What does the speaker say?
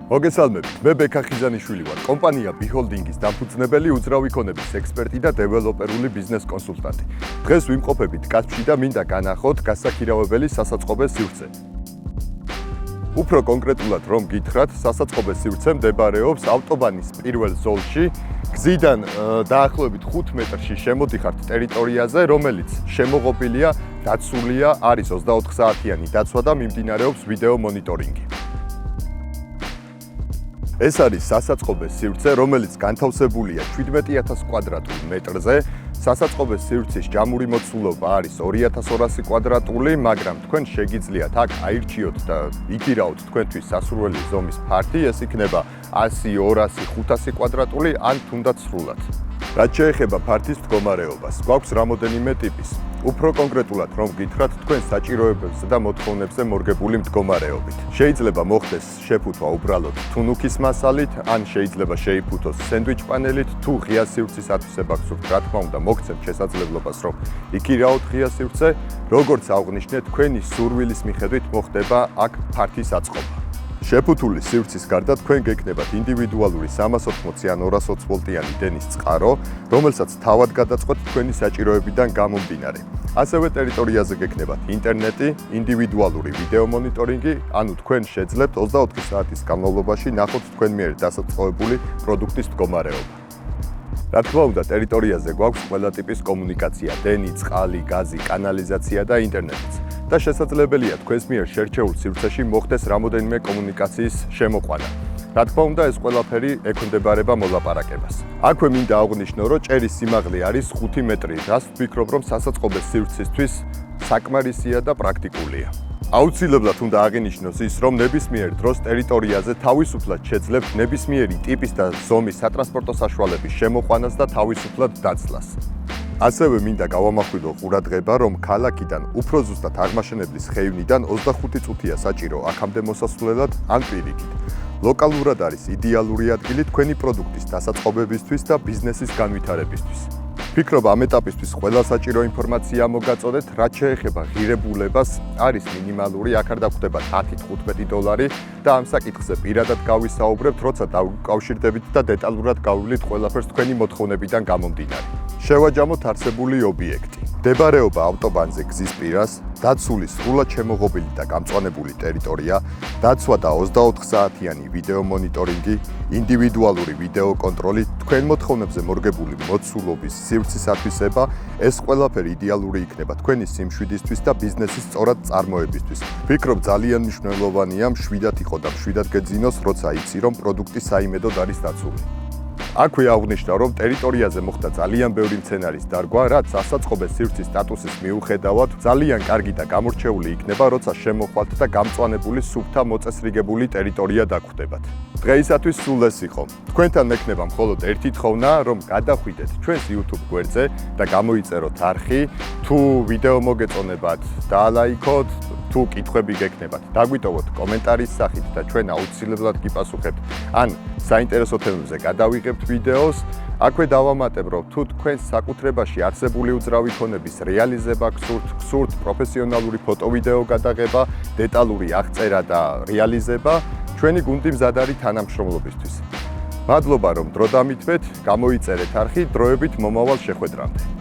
მოგესალმებით, მე ბექა ხიზანიშვილი ვარ. კომპანია B-Holding-ის დამფუძნებელი, უძრავი ქონების ექსპერტი და დეველოპერული ბიზნეს კონსულტანტი. დღეს ვიმყოფებით კაცში და მინდა განახოთ გასაქირავებელი სასაწყობე სივრცე. უფრო კონკრეტულად რომ გითხრათ, სასაწყობე სივრცე მდებარეობს ავტობანის პირველ ზოლში, გზიდან დაახლოებით 5 მეტრში შემოდიხართ ტერიტორიაზე, რომელიც შემოღობილია, დაცულია, არის 24 საათიანი დაცვა და მიმდინარეობს ვიდეო მონიტორინგი. ეს არის სასაწყობე სივრცე, რომელიც განთავსებულია 17,000 კვადრატულ მეტრზე. სასაწყობე სივრცის ჯამური მოცულობა არის 2200 კვადრატული, მაგრამ თქვენ შეგიძლიათ აქ აირჩიოთ და იგირაოთ თქვენთვის სასურველი ზომის ფართი, ეს იქნება 100, 200, 500 კვადრატული ან თუნდაც სრულად. რაც შეეხება ფართის მდგომარეობას, გვაქვს რამოდენიმე ტიპის. უფრო კონკრეტულად რომ გითხრათ, თქვენ საჭიროებებზე და მოთხოვნებზე მორგებული მდგომარეობით. შეიძლება მოხდეს შეფუთვა უბრალოდ თუნუქის მასალით, ან შეიძლება შეიფუთოს სენდვიჩ პანელით, თუ ღია სივრცის ათვისება გსურთ, რა თქმა უნდა, მოგცემთ შესაძლებლობას, რომ იგირაოთ ღია სივრცე, როგორც აღვნიშნეთ, თქვენი სურვილის მიხედვით მოხდება აქ ფართის აწყობა. შეფუთული სივრცის გარდა თქვენ გეკნებათ ინდივიდუალური 380 ან 220 ვოლტიანი დენის წყარო, რომელსაც თავად გადაწყვეტთ თქვენი საჭიროებიდან გამომდინარე. ასევე ტერიტორიაზე გეკნებათ ინტერნეტი, ინდივიდუალური ვიდეო მონიტორინგი, ანუ თქვენ შეძლებთ 24 საათის განმავლობაში ნახოთ თქვენ მიერ დასაწყობებული პროდუქტის მდგომარეობა. რა თქმა უნდა, ტერიტორიაზე გვაქვს ყველა ტიპის კომუნიკაცია, დენი, წყალი, გაზი, კანალიზაცია და ინტერნეტიც. და შესაძლებელია თქვენს მიერ შერჩეულ სივრცეში მოხდეს რამოდენიმე კომუნიკაციის შემოყვანა. რა თქმა უნდა, ეს ყველაფერი ექვემდებარება მოლაპარაკებას. აქვე მინდა აღვნიშნო, რომ ჭერის სიმაღლე არის 5 მეტრი, რაც ვფიქრობ, რომ სასაწყობე სივრცისთვის საკმარისია და პრაქტიკულია. აუცილებლად უნდა აღინიშნოს ის, რომ ნებისმიერ დროს ტერიტორიაზე თავისუფლად შეძლებთ ნებისმიერი ტიპის და ზომის სატრანსპორტო საშუალების შემოყვანას და თავისუფლად დაცლას. ასევე მინდა გავამახვილო ყურადღება, რომ ქალაქიდან უფრო ზუსტად აღმაშენებლის ხეივნიდან 25 წუთია საჭირო აქამდე მოსასვლელად ან პირიქით. ლოკალურად არის იდეალური ადგილი თქვენი პროდუქტის დასაწყობებისთვის და ბიზნესის განვითარებისთვის. ვფიქრობ, ამ ეტაპისთვის ყველა საჭირო ინფორმაცია მოგაწოდეთ, რაც შეეხება ღირებულებას, არის მინიმალური, აქ არ დაგვხვდება 10-15 დოლარი და ამ საკითხზე პირადად გავისაუბრებთ, როცა დავუკავშირდებით და დეტალურად გავივლით ყველაფერს თქვენი მოთხოვნებიდან გამომდინარე. შევაჯამოთ არსებული ობიექტი. მდებარეობა ავტობანზე გზის პირას, დაცული სრულად შემოღობილი და გამწვანებული ტერიტორია, დაცვა და 24 საათიანი ვიდეო მონიტორინგი, ინდივიდუალური ვიდეო კონტროლი, თქვენ მოთხოვნებზე მორგებული მოცულობის სივრცის ათვისება, ეს ყველაფერი იდეალური იქნება თქვენი სიმშვიდისთვის და ბიზნესის სწორად წარმოებისთვის. ვფიქრობ, ძალიან მნიშვნელოვანია მშვიდად იყო და მშვიდად გეძინოს, როცა იცი, რომ პროდუქტი საიმედოდ არის დაცული. აქვე აღვნიშნა, რომ ტერიტორიაზე მოხდა ძალიან ბევრი მცენარის დარგვა, რაც სასაწყობე სივრცის სტატუსის მიუხედავად ძალიან კარგი და გამორჩეული იქნება, როცა შემოხვალთ და გამწვანებული სუფთა მოწესრიგებული ტერიტორია დაგვხვდებათ. დღეისათვის სულ ეს იყო. თქვენთან მექნება მხოლოდ ერთი თხოვნა, რომ გადახვიდეთ ჩვენს YouTube გვერდზე და გამოიწეროთ არხი, თუ ვიდეო მოგეწონებათ, დაალაიქოთ, თუ კითხვები გექნებათ, დაგვიტოვოთ კომენტარის სახით და ჩვენ აუცილებლად გიპასუხებთ. ან საინტერესო თემებზე გადავიღებთ ვიდეოს, აქვე დავამატებ, რომ თუ თქვენს საკუთრებაში არსებული უძრავი ქონების რეალიზება გსურთ, პროფესიონალური ფოტო-ვიდეო გადაღება, დეტალური აღწერა და რეალიზება, ჩვენი გუნდი მზად არის თანამშრომლობისთვის. მადლობა, რომ დრო დამითმეთ, გამოიწერეთ არხი, დროებით მომავალ შეხვედრამდე.